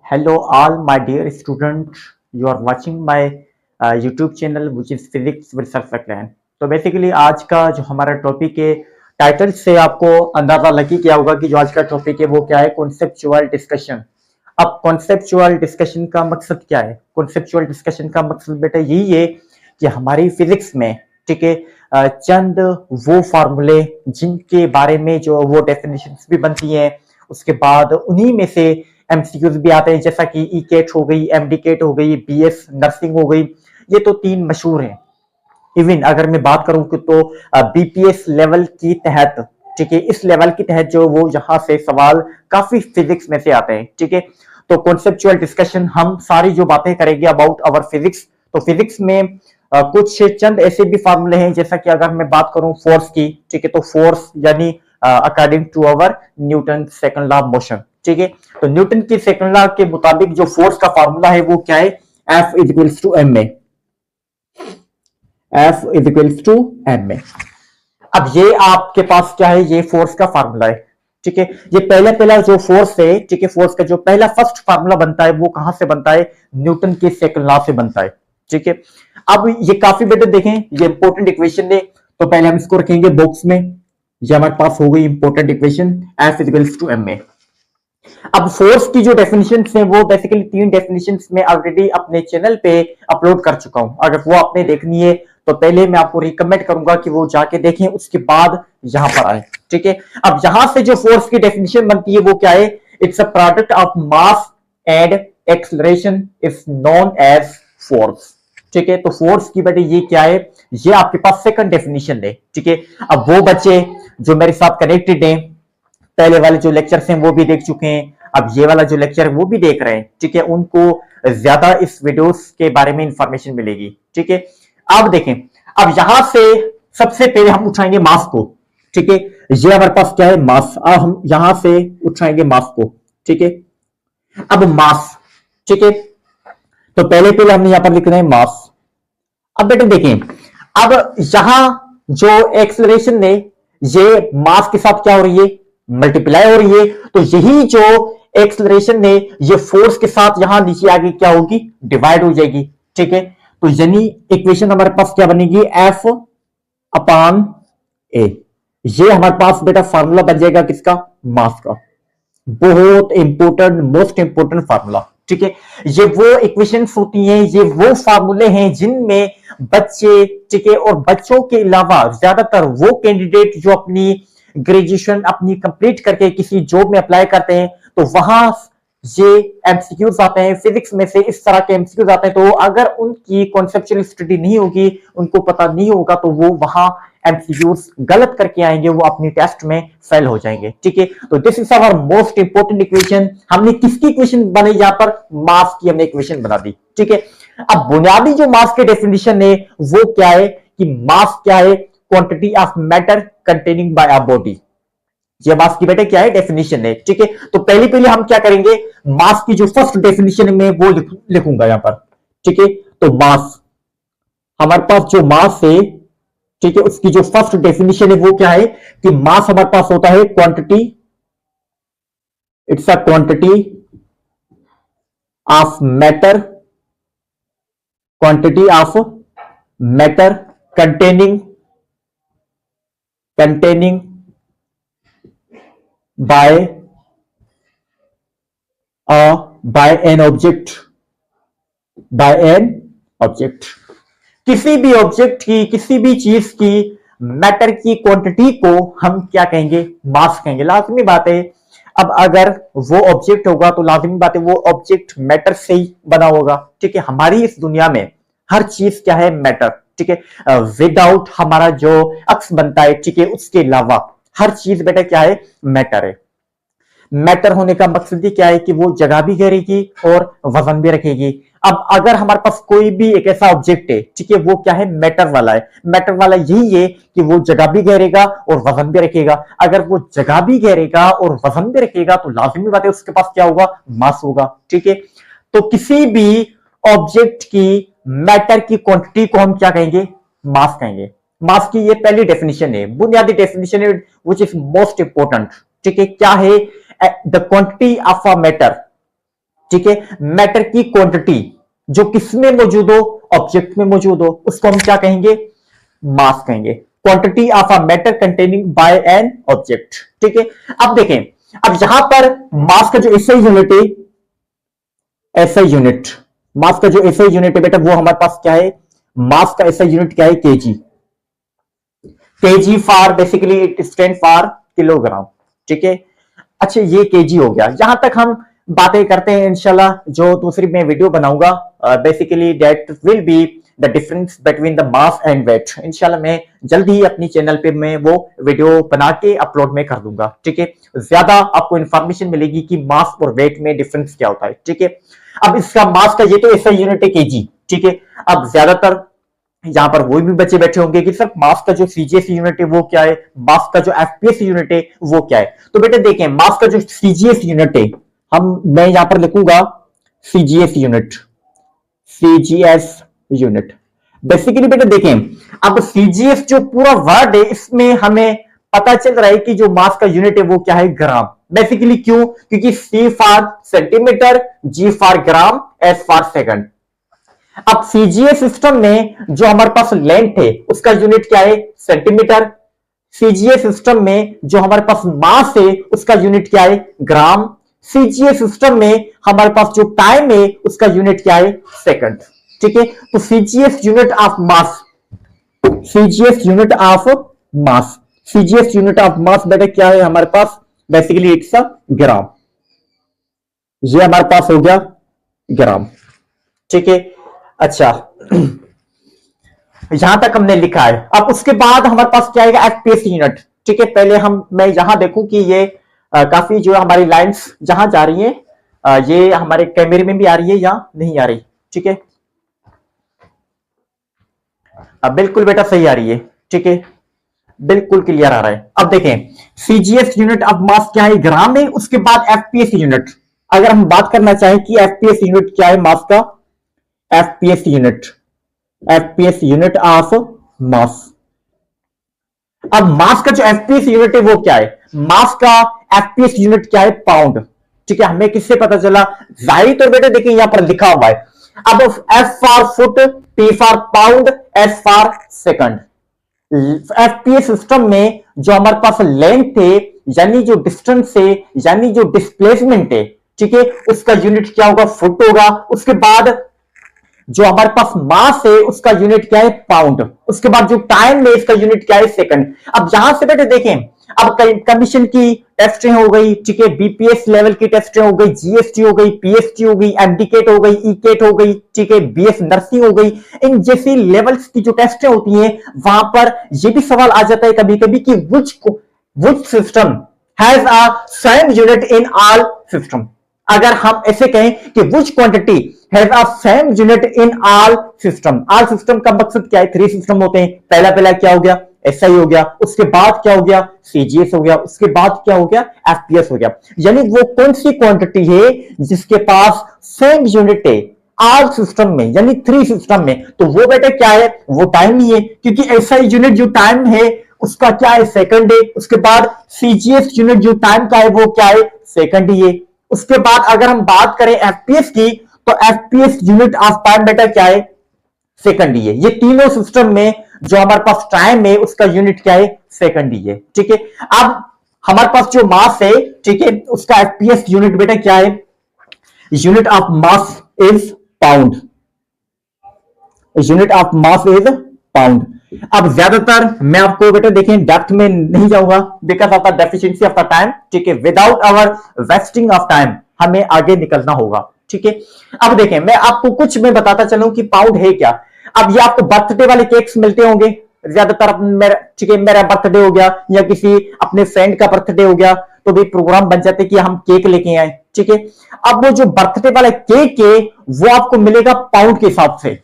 Hello, all my dear students. You are watching my YouTube channel, which is Physics with Sir Saklan. तो basically आज का जो हमारा topic है, title से आपको अंदाजा लगी क्या होगा कि जो आज का टॉपिक है वो क्या है, कॉन्सेप्चुअल डिस्कशन। अब कॉन्सेप्चुअल डिस्कशन का मकसद क्या है? कॉन्सेप्चुअल डिस्कशन का मकसद बेटा यही है कि हमारी फिजिक्स में, ठीक है, चंद वो फार्मूले जिनके बारे में जो वो डेफिनेशंस भी बनती हैं, उसके बाद उन्हीं में से एमसीक्यूज भी आते हैं, जैसा कि ई केट हो गई, एमडी केट हो गई, बीएस नर्सिंग हो गई। ये तो तीन मशहूर हैं। इवन अगर मैं बात करूं कि तो बीपीएस लेवल की तहत, ठीक है, इस लेवल की तहत जो वो यहाँ से सवाल काफी फिजिक्स में से आते हैं, ठीक है। तो कॉन्सेप्चुअल डिस्कशन हम सारी जो बातें करेंगे अबाउट अवर फिजिक्स। तो फिजिक्स में कुछ चंद ऐसे भी फार्मूले हैं, जैसा कि अगर मैं बात करूं फोर्स की, ठीक है, तो फोर्स यानी according to our Newton second law of motion, ठीक है। तो न्यूटन की सेकंड लॉ के मुताबिक जो फोर्स का फार्मूला है वो क्या है? F is equals to M A. F is equals to M A. अब ये आपके पास क्या है? ये फोर्स का फार्मूला है, ठीक है। ये पहला जो फोर्स है, ठीक है, फोर्स का जो पहला फर्स्ट फार्मूला बनता है वो कहां से बनता है? न्यूटन के सेकंड लॉ से बनता है, ठीक है। अब ये काफी बेटर देखें, ये इंपॉर्टेंट इक्वेशन है, तो पहले हम इसको रखेंगे बॉक्स में। ये हमारे पास हो गई important equation, F is equals to M A. अब फोर्स की जो डेफिनेशन है वो बेसिकली तीन डेफिनेशन में ऑलरेडी अपने चैनल पे अपलोड कर चुका हूं। अगर वो आपने देखनी है तो पहले मैं आपको रिकमेंड करूंगा कि वो जाके देखें, उसके बाद यहां पर आए, ठीक है। अब यहां से जो फोर्स की डेफिनेशन बनती है वो क्या है? It's a product of mass and acceleration is known as force, ठीक है। तो फोर्स की बेटे ये क्या है? ये आपके पास सेकंड डेफिनेशन है, ठीक है। अब वो बच्चे जो मेरे साथ कनेक्टेड हैं, पहले वाले जो लेक्चर्स हैं वो भी देख चुके हैं, अब ये वाला जो लेक्चर है वो भी देख रहे हैं, ठीक है, उनको ज्यादा इस वीडियोस के बारे में इंफॉर्मेशन मिलेगी, ठीक है। अब देखें, अब यहां से सबसे पहले हम उठाएंगे मास को, ठीक है। ये हमारे पास क्या है? मास। अब हम यहां से उठाएंगे मास को, ठीक है। अब मास, ठीक है, तो पहले हमने यहां पर लिख रहे हैं मास। अब बेटे देखें, अब यहां जो एक्सेलरेशन है ये मास के साथ क्या हो रही है? मल्टीप्लाई हो रही है। तो यही जो एक्सेलरेशन है ये फोर्स के साथ यहां नीचे आगे क्या होगी? डिवाइड हो जाएगी, ठीक है। तो यानी इक्वेशन हमारे पास क्या बनेगी? F अपॉन ए। ये हमारे पास बेटा फार्मूला बन जाएगा किसका? मास का। बहुत इंपॉर्टेंट, मोस्ट इंपॉर्टेंट फार्मूला, ठीक है। ये वो इक्वेशंस होती हैं, ये वो फार्मूले हैं जिनमें बच्चे, ठीक है, और बच्चों के अलावा ज्यादातर वो कैंडिडेट जो अपनी ग्रेजुएशन अपनी कंप्लीट करके किसी जॉब में अप्लाई करते हैं, तो वहां ये एमसीक्यूज आते हैं, फिजिक्स में से इस तरह के एमसीक्यूज आते हैं। तो अगर उनकी कॉन्सेप्चुअल स्टडी नहीं होगी, उनको पता नहीं होगा, तो वो वहां एमसीक्यूज गलत करके आएंगे, वो अपनी टेस्ट में फेल हो जाएंगे, ठीक है। तो this is our most important equation. हमने किसकी इक्वेशन बनाई? यहां पर मास की हमने इक्वेशन बना दी, ठीक है। अब बुनियादी जो मास की डेफिनेशन है वो क्या है कि मास क्या है? Quantity of matter containing by a body. ये मास की बेटे क्या है? डेफिनेशन है, ठीक है। तो पहले हम क्या करेंगे? मास की जो फर्स्ट डेफिनेशन में वो लिखूंगा यहां पर, ठीक है। तो मास, हमारे पास जो मास है, ठीक है, उसकी जो फर्स्ट डेफिनेशन है वो क्या है कि मास हमारे पास होता है quantity, it's a quantity of matter, quantity of matter containing by an object, by an object। किसी भी ऑब्जेक्ट की, किसी भी चीज की मैटर की क्वांटिटी को हम क्या कहेंगे? मास कहेंगे। लाजमी बात है, अब अगर वो ऑब्जेक्ट होगा तो लाजमी बात है वो ऑब्जेक्ट मैटर से ही बना होगा, ठीक है। हमारी इस दुनिया में हर चीज क्या है? मैटर, ठीक है। विदाउट हमारा जो अक्स बनता है, ठीक है, उसके अलावा हर चीज बेटा क्या है? मैटर है। मैटर होने का मकसद ही क्या है कि वो जगह भी घेरेगी और वजन भी रखेगी। अब अगर हमारे पास कोई भी एक ऐसा ऑब्जेक्ट है, ठीक है, वो क्या है? मैटर वाला है। मैटर वाला यही है कि वो जगह भी घेरेगा और वजन भी रखेगा। अगर वो जगह भी घेरेगा और वजन भी रखेगा तो लाजिमी बात है उसके पास क्या होगा? मास होगा, ठीक है। तो किसी भी ऑब्जेक्ट की मैटर की क्वांटिटी को हम क्या कहेंगे? मास कहेंगे। मास की ये पहली डेफिनेशन है, बुनियादी डेफिनेशन है, विच इज मोस्ट इंपोर्टेंट, ठीक है। क्या है? The quantity of a matter, ठीक है, मैटर की क्वांटिटी जो किसमें मौजूद हो, ऑब्जेक्ट में मौजूद हो, उसको हम क्या कहेंगे, मास कहेंगे। Quantity of a matter containing by an object. ठीक है, अब देखें, अब यहां पर मास का जो एसआई यूनिट है, एसआई यूनिट, मास का जो एसआई यूनिट है बेटा, वो हमारे पास क्या है, मास का एसआई यूनिट क्या है, KG. KG for basically it stand for kilogram. ठीक है, अच्छा ये केजी हो गया। यहां तक हम बातें करते हैं, इंशाल्लाह जो दूसरी मैं वीडियो बनाऊंगा basically that will be the difference between the mass and weight. इंशाल्लाह मैं जल्दी ही अपनी चैनल पे मैं वो वीडियो बना के अपलोड में कर दूंगा। ठीक है, ज्यादा आपको इंफॉर्मेशन मिलेगी कि मास और वेट में डिफरेंस क्या होता है। ठीक है, अब इसका मास का ये तो ऐसा यूनिट है केजी। ठीक है, अब ज्यादातर यहां पर वो भी बच्चे बैठे होंगे कि सर मास का जो सीजीएस यूनिट है वो क्या है, मास का जो एफपीएस यूनिट है वो क्या है। तो बेटे देखें, मास का जो सीजीएस यूनिट है, मैं यहां पर लिखूंगा CGS unit, CGS unit. Basically बेटे देखें, अब सीजीएस जो पूरा वर्ड है इसमें हमें पता चल रहा है कि जो मास का यूनिट है वो क्या है, ग्राम। बेसिकली क्यों, क्योंकि C for centimetre, G for gram, S for second. अब सीजीएस सिस्टम में जो हमारे पास लेंथ है उसका यूनिट क्या है, सेंटीमीटर। सीजीएस सिस्टम में जो हमारे पास मास है उसका यूनिट क्या है, ग्राम। सीजीएस सिस्टम में हमारे पास जो टाइम है उसका यूनिट क्या है, सेकंड। ठीक है, तो CGS unit of mass, CGS unit of mass, CGS unit of mass बेटा क्या है हमारे पास, बेसिकली इट्स अ ग्राम। ये हमारे पास हो गया ग्राम। ठीक है, अच्छा यहां तक हमने लिखा है। अब उसके बाद हमारे पास क्या आएगा, एफपीएस यूनिट। ठीक है, पहले मैं यहां देखूं कि ये काफी जो हमारी लाइंस जहां जा रही है ये हमारे कैमरे में भी आ रही है या नहीं आ रही। ठीक है, बिल्कुल बेटा सही आ रही है। ठीक है, बिल्कुल क्लियर आ रहा है। अब देखें, सीजीएस यूनिट ऑफ मास क्या है, ग्राम में। उसके बाद एफपीएस यूनिट, अगर हम बात करना चाहें कि एफपीएस यूनिट क्या है मास का, FPS unit, FPS unit of mass. अब मास का जो एफपीएस यूनिट है वो क्या है, मास का एफपीएस यूनिट क्या है, पाउंड। ठीक है, हमें किससे पता चला, जाहिर तौर बेटे देखिए यहां पर लिखा हुआ है। अब F for foot, P for pound, S for second. FPS system में जो हमारे पास लेंथ है यानी जो डिस्टेंस है यानी जो डिस्प्लेसमेंट है, ठीक है, उसका यूनिट क्या होगा, फुट होगा। उसके बाद जो हमारे पास मास है उसका यूनिट क्या है, पाउंड। उसके बाद जो टाइम है इसका यूनिट क्या है, सेकंड। अब यहां से बेटे देखें, अब कमीशन की टेस्टें हो गई, ठीक है, बीपीएस लेवल की टेस्टें हो गई, जीएसटी हो गई, पीएसटी हो गई, एमडीकेट हो गई, ईकेट हो गई, ठीक है, बीएस नर्सिंग हो गई। इन जैसी लेवल्स की जो टेस्टें होती हैं वहां पर यह भी सवाल आ जाता है कभी कभी कि which system has a same unit in all system. अगर हम ऐसे कहें कि विच quantity has a same unit in all system. All system का मकसद क्या है, 3 सिस्टम होते हैं। पहला क्या हो गया, एसआई हो गया। उसके बाद क्या हो गया, सीजीएस हो गया। उसके बाद क्या हो गया, एफपीएस हो गया। यानी वो कौन सी क्वांटिटी है जिसके पास सेम यूनिट है ऑल सिस्टम में, यानी 3 सिस्टम में। तो वो बेटा क्या है, वो टाइम ही है, क्योंकि एसआई यूनिट जो टाइम है उसका क्या है, सेकंड है। उसके बाद सीजीएस यूनिट जो टाइम का है वो क्या है, सेकंड ही है। उसके बाद अगर हम बात करें एफपीएस की, तो एफपीएस यूनिट ऑफ टाइम बेटा क्या है, सेकंड ही है। ये तीनों सिस्टम में जो हमारे पास टाइम है उसका यूनिट क्या है, सेकंड ही है। ठीक है, अब हमारे पास जो मास है, ठीक है, उसका एफपीएस यूनिट बेटा क्या है, unit of mass is pound. Unit of mass is pound. अब ज्यादातर मैं आपको बेटा देखें डेप्थ में नहीं जाऊंगा because of the deficiency of the time. ठीक है, without our wasting of time हमें आगे निकलना होगा। ठीक है, अब देखें मैं आपको कुछ में बताता चलूं कि पाउंड है क्या। अब ये आपको बर्थडे वाले केक्स मिलते होंगे ज्यादातर, मेरा ठीक है, मेरा बर्थडे हो गया या किसी अपने फ्रेंड का बर्थडे हो गया तो भी प्रोग्राम बन जाते कि हम केक लेके आए। ठीक है, अब वो जो बर्थडे वाला केक है वो आपको मिलेगा पाउंड के हिसाब से।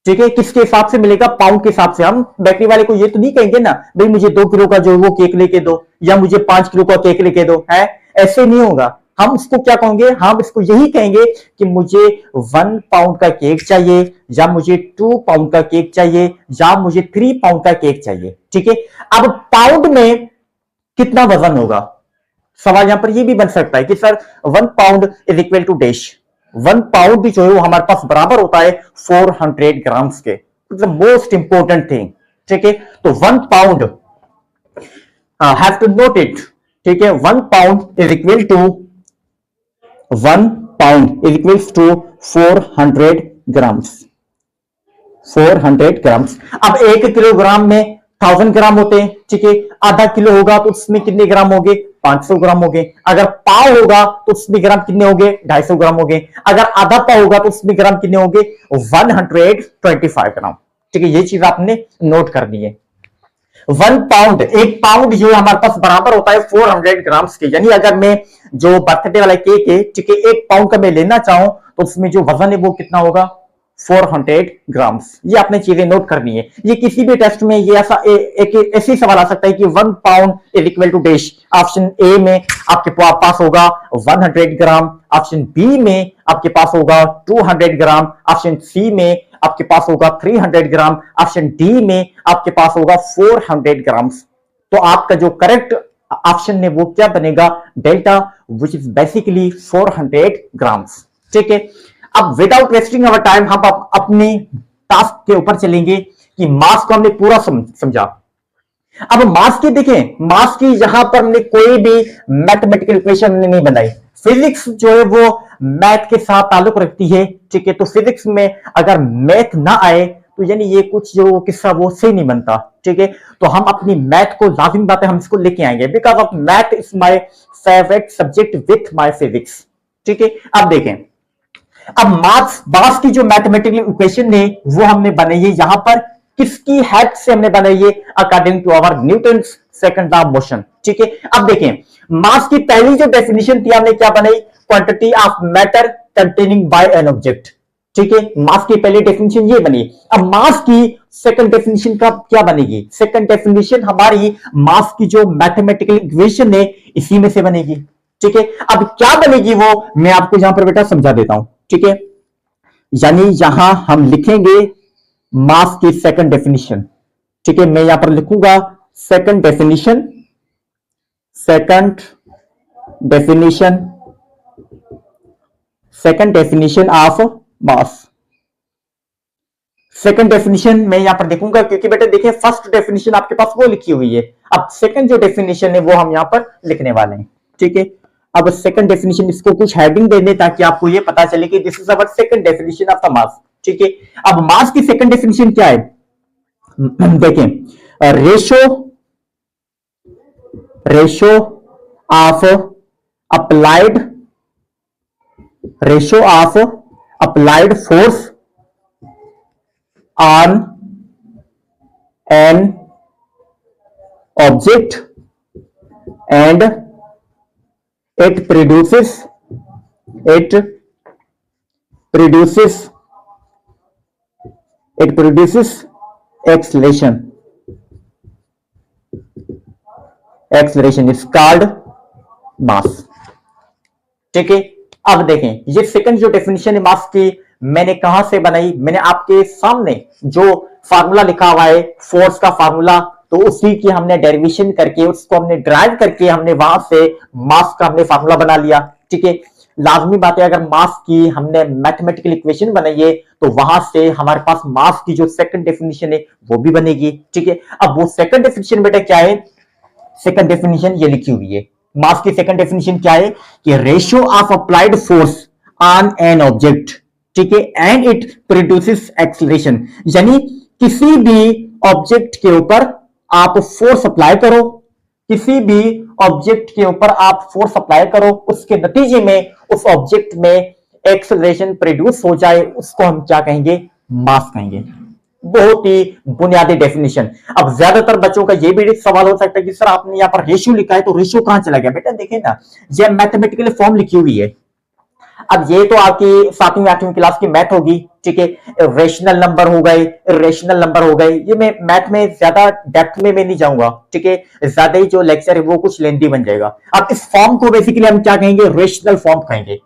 ठीक है, किसके हिसाब से मिलेगा, पाउंड के हिसाब से। हम बेकरी वाले को ये तो नहीं कहेंगे ना भाई मुझे 2 किलो का जो वो केक लेके दो या मुझे 5 किलो का केक लेके दो, है ऐसे नहीं होगा। हम इसको क्या कहेंगे, हम इसको यही कहेंगे कि मुझे 1 पाउंड का केक चाहिए या मुझे 2 पाउंड का केक चाहिए या मुझे 3 पाउंड का केक चाहिए। ठीक है, अब पाउंड में कितना वजन होगा, सवाल यहां पर ये भी बन सकता है कि sir 1 pound is equal to dash, 1 pound भी जो है वो हमारे पास बराबर होता है 400 ग्राम्स के। द मोस्ट इंपॉर्टेंट थिंग, ठीक है। तो 1 pound have to note it, ठीक है। 1 pound is equal to 1 pound is equal to 400 grams, 400 grams. अब 1 किलोग्राम में 1000 ग्राम होते हैं, ठीक है। आधा किलो होगा तो उसमें कितने ग्राम हो गए? 500 ग्राम हो गए। अगर पाव होगा तो उसमें ग्राम कितने हो गए? 250 ग्राम हो गए। अगर आधा पाव होगा तो उसमें ग्राम कितने हो गए? 125 ग्राम, ठीक है। ये चीज आपने नोट करनी है। 1 पाउंड, 1 पाउंड जो है हमारे पास बराबर होता है 400 ग्राम्स के। यानी अगर मैं जो बर्थडे वाला केक है, ठीक है, 1 पाउंड का मैं लेना चाहूं तो उसमें जो वजन है वो कितना होगा? 400 ग्राम्स। ये आपने चीजें नोट करनी है। ये किसी भी टेस्ट में ये ऐसा एक ऐसी सवाल आ सकता है कि 1 pound is equal to dash. Option A में आपके पास होगा 100 ग्राम, ऑप्शन बी में आपके पास होगा 200 ग्राम, ऑप्शन सी में आपके पास होगा 300 ग्राम, ऑप्शन डी में आपके पास होगा 400 ग्राम्स। तो आपका जो करेक्ट ऑप्शन है वो क्या बनेगा? Delta, which is basically 400 grams, ठीक है। अब विदाउट वेस्टिंग अवर टाइम हम अपनी टास्क के ऊपर चलेंगे कि मास को हमने पूरा समझा। अब मास की देखें, मास की यहां पर हमने कोई भी मैथमेटिकल इक्वेशन नहीं बनाई। फिजिक्स जो है वो मैथ के साथ ताल्लुक रखती है, ठीक है। तो फिजिक्स में अगर मैथ ना आए तो यानी ये कुछ जो किस्सा वो सही नहीं बनता, ठीक है। तो हम अपनी मैथ को, लाजिम बात है, हम इसको लेके आएंगे, because of math is my favourite subject with my physics, ठीक है। अब देखें, अब मास की जो मैथमेटिकल इक्वेशन है वो हमने बनाई है यहां पर किसकी हेल्प से हमने बनाई है? According to our Newton's second law of motion, ठीक है। अब देखें, मास की पहली जो डेफिनेशन थी हमने क्या बनाई? Quantity of matter containing by an object, ठीक है। मास की पहली डेफिनेशन ये बनी। अब मास की सेकंड डेफिनेशन का क्या बनेगी? सेकंड डेफिनेशन हमारी मास की जो मैथमेटिकल इक्वेशन है इसी में से बनेगी, ठीक है। अब क्या बनेगी वो मैं आपको यहां पर बेटा समझा देता हूं, ठीक है। यानी यहां हम लिखेंगे मास की सेकंड डेफिनेशन, ठीक है। मैं यहां पर लिखूंगा second definition, second definition, second definition of mass. Second definition मैं यहां पर देखूंगा क्योंकि बेटा देखिए फर्स्ट डेफिनेशन आपके पास वो लिखी हुई है। अब सेकंड जो डेफिनेशन है वो हम यहां पर लिखने वाले हैं, ठीक है। अब सेकंड डेफिनेशन, इसको कुछ हेडिंग दे दें ताकि आपको ये पता चले कि this is our second definition of the mass, ठीक है। अब मास की सेकंड डेफिनेशन क्या है? देखें, ratio of applied force on an object and it produces acceleration is called mass, ठीक है। अब देखें, ये सेकंड जो डेफिनेशन है मास की मैंने कहां से बनाई? मैंने आपके सामने जो फार्मूला लिखा हुआ है फोर्स का फार्मूला, तो उसी की हमने डेरिवेशन करके, उसको हमने ड्राइव करके हमने वहां से मास का हमने फार्मूला बना लिया, ठीक है। लाजमी बात है, अगर मास की हमने मैथमेटिकल इक्वेशन बनाई है तो वहां से हमारे पास मास की जो सेकंड डेफिनेशन है वो भी बनेगी, ठीक है। अब वो सेकंड डेफिनेशन बेटा क्या है? सेकंड डेफिनेशन ये लिखी हुई है। मास की सेकंड डेफिनेशन क्या है? कि ratio of applied force on an object, ठीक है, एंड इट प्रोड्यूसेस एक्सीलरेशन। यानी किसी भी ऑब्जेक्ट के ऊपर आप फोर्स अप्लाई करो, किसी भी ऑब्जेक्ट के ऊपर आप फोर्स अप्लाई करो, उसके नतीजे में उस ऑब्जेक्ट में एक्सेलरेशन प्रोड्यूस हो जाए, उसको हम क्या कहेंगे? मास कहेंगे। बहुत ही बुनियादी डेफिनेशन। अब ज्यादातर बच्चों का ये भी सवाल हो सकता है कि सर आपने यहाँ पर रेशियो लिखा है तो रेशियो कहां चला गया? बेटा देखें ना, ये मैथमेटिकल फॉर्म लिखी हुई है। अब ये तो आपकी 7वीं 8वीं क्लास की मैथ होगी, ठीक है। रेशनल नंबर हो गए, इरेशनल नंबर हो गए, ये मैं मैथ में ज्यादा डेप्थ में मैं नहीं जाऊंगा, ठीक है। ज्यादा ही जो लेक्चर है वो कुछ लेंथी बन जाएगा। अब इस फॉर्म को बेसिकली हम क्या कहेंगे? रेशनल फॉर्म कहेंगे,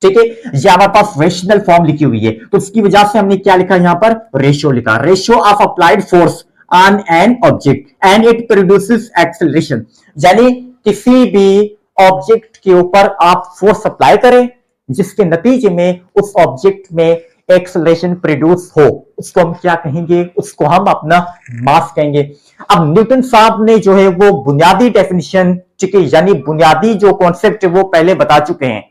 ठीक है। ये हमारे पास रेशनल फॉर्म लिखी हुई है तो उसकी वजह से हमने क्या लिखा? यहां पर रेशियो लिखा, ratio of applied force on an object and it produces acceleration. यानी किसी भी ऑब्जेक्ट के ऊपर आप फोर्स अप्लाई करें जिसके नतीजे में उस ऑब्जेक्ट में एक्सेलरेशन प्रोड्यूस हो, उसको हम क्या कहेंगे, उसको हम अपना मास कहेंगे। अब न्यूटन साहब ने जो है वो बुनियादी डेफिनेशन, ठीक है, यानी बुनियादी जो कॉन्सेप्ट है वो पहले बता चुके हैं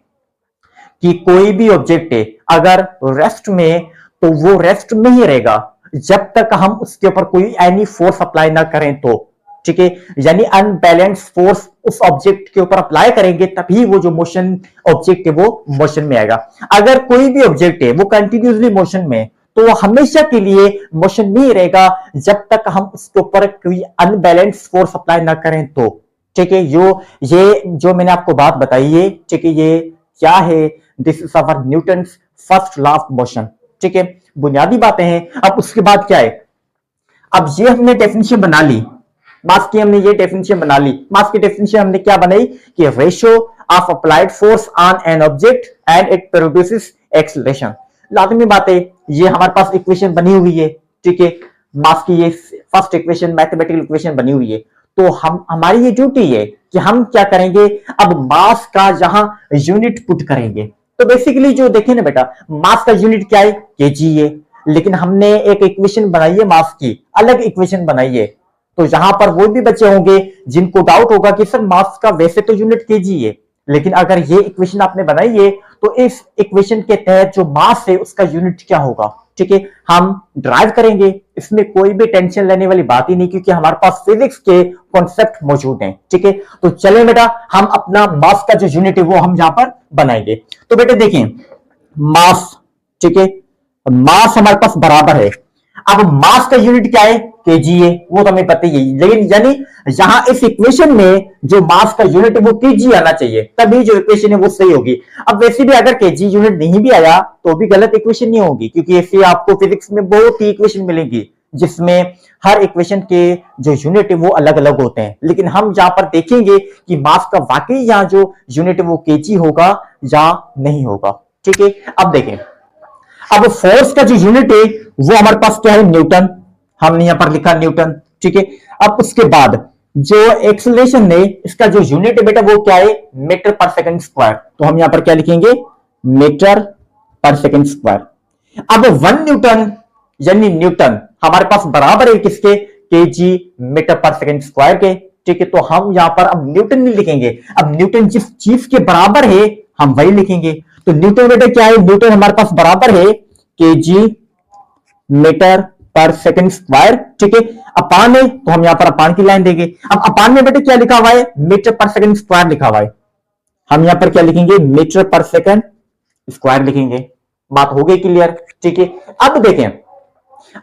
कि कोई भी ऑब्जेक्ट है अगर रेस्ट में, तो वो रेस्ट में ही रहेगा जब तक हम उसके ऊपर कोई एनी फोर्स अप्लाई ना करें तो, ठीक है, यानी अनबैलेंस फोर्स उस ऑब्जेक्ट के ऊपर अप्लाई करेंगे तभी वो जो मोशन ऑब्जेक्ट है वो मोशन में आएगा। अगर कोई भी ऑब्जेक्ट है वो कंटिन्यूसली मोशन में, तो वो हमेशा के लिए मोशन में ही रहेगा जब तक हम उसके ऊपर कोई अनबैलेंस फोर्स अप्लाई ना करें तो, ठीक है। ये जो मैंने आपको बात बताई है, ठीक है, ये क्या है, this is our Newton's first law of motion, ठीक है, बुनियादी बातें हैं। अब उसके बाद क्या है, अब ये हमने डेफिनेशन बना ली मास की, हमने ये डेफिनेशन बना ली मास की डेफिनेशन हमने क्या बनाई कि ratio of applied force on an object and it produces acceleration. लाजमी बात है, ये हमारे पास इक्वेशन बनी हुई है, ठीक है, मास की ये फर्स्ट इक्वेशन मैथमेटिकल इक्वेशन बनी हुई है। तो हमारी ये ड्यूटी है कि हम क्या करेंगे, अब मास का जहां यूनिट पुट करेंगे। तो बेसिकली जो देखे ना बेटा, मास का यूनिट क्या है, केजी है, लेकिन हमने एक इक्वेशन बनाई है मास की, अलग इक्वेशन बनाई है। तो यहां पर वो भी बच्चे होंगे जिनको डाउट होगा कि सर मास का वैसे तो यूनिट केजी है, लेकिन अगर ये इक्वेशन आपने बनाई है तो इस इक्वेशन के तहत जो मास है उसका यूनिट क्या होगा, ठीक है, हम ड्राइव करेंगे। इसमें कोई भी टेंशन लेने वाली बात ही नहीं, क्योंकि हमारे पास फिजिक्स के कॉन्सेप्ट मौजूद हैं, ठीक है। तो चले बेटा, हम अपना मास का जो यूनिट है वो हम यहां पर बनाएंगे। तो बेटे देखें, मास, ठीक है, मास हमारे पास बराबर है, अब मास का यूनिट क्या है, केजी है, वो तो हमें पता ही है, लेकिन यानी यहां इस इक्वेशन में जो मास का यूनिट है वो केजी आना चाहिए, तभी जो इक्वेशन है वो सही होगी। अब वैसे भी अगर केजी यूनिट नहीं भी आया तो भी गलत इक्वेशन नहीं होगी, क्योंकि ऐसे आपको फिजिक्स में बहुत ही इक्वेशन मिलेगी जिसमें हर इक्वेशन के जो यूनिट है वो अलग अलग होते हैं। लेकिन हम यहां पर देखेंगे कि मास का वाकई यहां जो यूनिट है वो केजी होगा या नहीं होगा, ठीक है। अब देखें, अब फोर्स का जो यूनिट है वो हमारे पास क्या है, न्यूटन, हमने यहां पर लिखा न्यूटन, ठीक है। अब उसके बाद जो एक्सेलरेशन है इसका जो यूनिट है बेटा वो क्या है, मीटर पर सेकंड स्क्वायर, तो हम यहां पर क्या लिखेंगे, मीटर पर सेकंड स्क्वायर। अब 1 न्यूटन यानी न्यूटन हमारे पास बराबर है किसके, केजी मीटर पर सेकंड स्क्वायर के, ठीक है। तो हम यहां पर अब न्यूटन नहीं लिखेंगे, अब न्यूटन जिस चीज के बराबर है हम वही लिखेंगे। तो न्यूटन बेटा क्या है, न्यूटन हमारे पास बराबर है केजी मीटर पर सेकंड स्क्वायर, ठीक है। अपान है तो हम यहां पर अपान की लाइन देंगे। अब अपान में बेटे क्या लिखा हुआ है, मीटर पर सेकंड स्क्वायर लिखा हुआ है, हम यहां पर क्या लिखेंगे, मीटर पर सेकंड स्क्वायर लिखेंगे। बात हो गई क्लियर, ठीक है। अब देखें,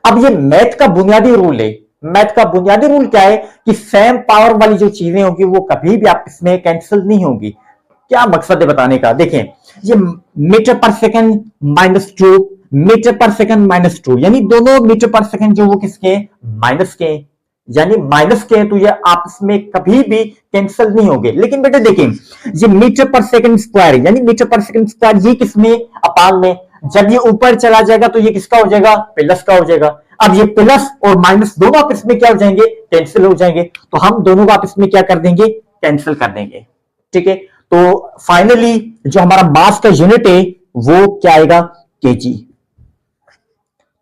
अब ये मैथ का बुनियादी रूल है, मैथ का बुनियादी रूल क्या है कि सेम पावर वाली जो चीजें होंगी वो कभी भी आपस में कैंसिल नहीं होगी। क्या मकसद है बताने का, देखें, ये मीटर पर सेकंड -2, मीटर पर सेकंड -2, यानी दोनों मीटर पर सेकंड जो वो किसके, माइनस के, यानी माइनस के हैं, तो ये आपस में कभी भी कैंसिल नहीं होंगे। लेकिन बेटे देखें, ये मीटर पर सेकंड स्क्वायर यानी मीटर पर सेकंड स्क्वायर ये किसमें, अपान में, जब ये ऊपर चला जाएगा तो ये किसका हो जाएगा, प्लस का हो जाएगा। अब ये प्लस और माइनस दोनों आपस में क्या हो जाएंगे, कैंसिल हो जाएंगे, तो हम दोनों को आपस में क्या कर देंगे, कैंसिल कर देंगे, ठीक है। तो फाइनली जो हमारा मास का यूनिट है वो क्या आएगा, केजी।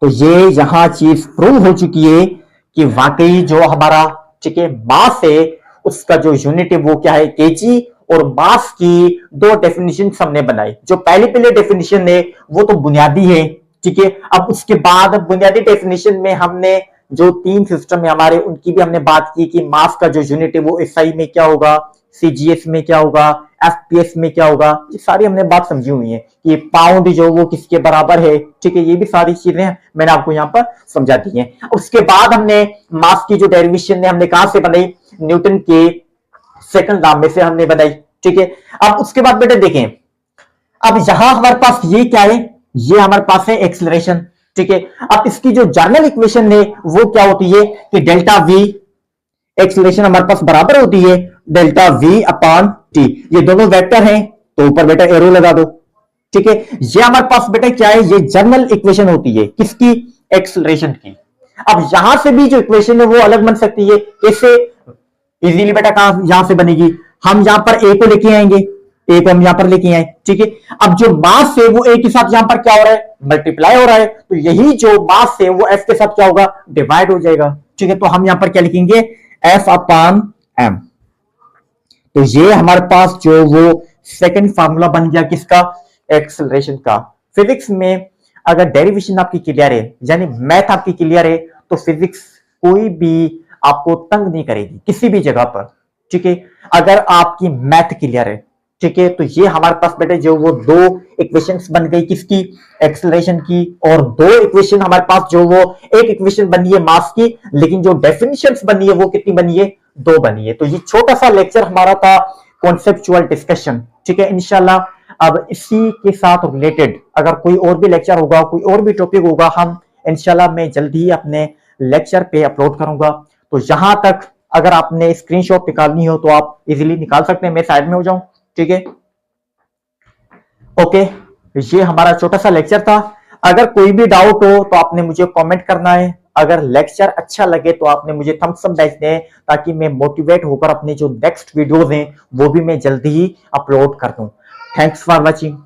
तो ये यहां चीज प्रूव हो चुकी है कि वाकई जो हमारा, ठीक है, मास है उसका जो यूनिट है वो क्या है, केजी। और मास की दो डेफिनेशन हमने बनाई, जो पहले डेफिनेशन है वो तो बुनियादी है, ठीक है। अब उसके बाद बुनियादी डेफिनेशन में हमने जो 3 सिस्टम है हमारे उनकी भी हमने बात की कि मास का जो यूनिट है वो एसआई में क्या होगा, सीजीएस में क्या होगा, एफपीएस में क्या होगा, ये सारी हमने बात समझी हुई है कि पाउंड जो वो किसके बराबर है, ठीक है। ये भी सारी चीजें मैंने आपको यहाँ पर समझा दी हैं। उसके बाद हमने मास की जो डेरिवेशन है हमने कहां से बनाई, न्यूटन के सेकंड लॉ में से हमने बनाई, ठीक है। अब उसके बाद बेटे देखें, अब यहां हमारे पास ये क्या है, ये हमारे पास है एक्सेलरेशन, ठीक है। अब इसकी जो जर्नल इक्वेशन है वो क्या होती है कि डेल्टा वी, एक्सेलरेशन हमारे पास बराबर होती है डेल्टा वी अपॉन टी, ये दोनों वेक्टर हैं तो ऊपर बेटा एरो लगा दो, ठीक है। ये हमारे पास बेटा क्या है, ये जर्नल इक्वेशन होती है किसकी, एक्सेलरेशन की। अब यहां से भी जो इक्वेशन है वो अलग बन सकती है, कैसे, इजीली बेटा कहां यहां से बनेगी, हम यहां पर ए को लेके आएंगे, ए को हम यहां पर लेके आए, ठीक है। अब जो मास है वो ए के साथ यहां पर क्या हो रहा है, मल्टीप्लाई हो रहा है, तो यही जो मास है वो एफ के साथ क्या होगा, डिवाइड हो जाएगा, ठीक है। तो हम यहां पर क्या लिखेंगे, एफ अपॉन एम। तो ये हमारे पास जो वो सेकंड फार्मूला बन गया किसका, एक्सेलरेशन का। फिजिक्स में अगर डेरिवेशन आपकी क्लियर है, यानी मैथ आपकी क्लियर है, तो फिजिक्स कोई भी आपको तंग नहीं करेगी किसी भी जगह पर, ठीक है। अगर आपकी मैथ क्लियर है, ठीक है, तो ये हमारे पास बेटे जो वो दो इक्वेशंस बन गई किसकी, एक्सेलरेशन की, और दो इक्वेशन हमारे पास जो वो एक इक्वेशन बनी है मास की, लेकिन जो डेफिनेशंस बनी है वो कितनी बनी है, दो बनी है। तो ये छोटा सा लेक्चर हमारा था कॉन्सेप्चुअल डिस्कशन, ठीक है। इंशाल्लाह अब इसी के साथ रिलेटेड अगर कोई और भी लेक्चर होगा, कोई और भी टॉपिक होगा, हम इंशाल्लाह मैं जल्दी ही अपने लेक्चर पे अपलोड करूंगा। तो यहां तक अगर आपने स्क्रीनशॉट निकालनी हो तो आप इजीली निकाल सकते हैं, मैं साइड में हो जाऊं, ठीक है। ओके, ये हमारा छोटा सा लेक्चर था। अगर कोई भी डाउट हो तो आपने मुझे कमेंट करना है। अगर लेक्चर अच्छा लगे तो आपने मुझे थम्स अप भेजने हैं, ताकि मैं मोटिवेट होकर अपने जो नेक्स्ट वीडियोस हैं वो भी मैं जल्दी ही अपलोड कर दूं। Thanks for watching.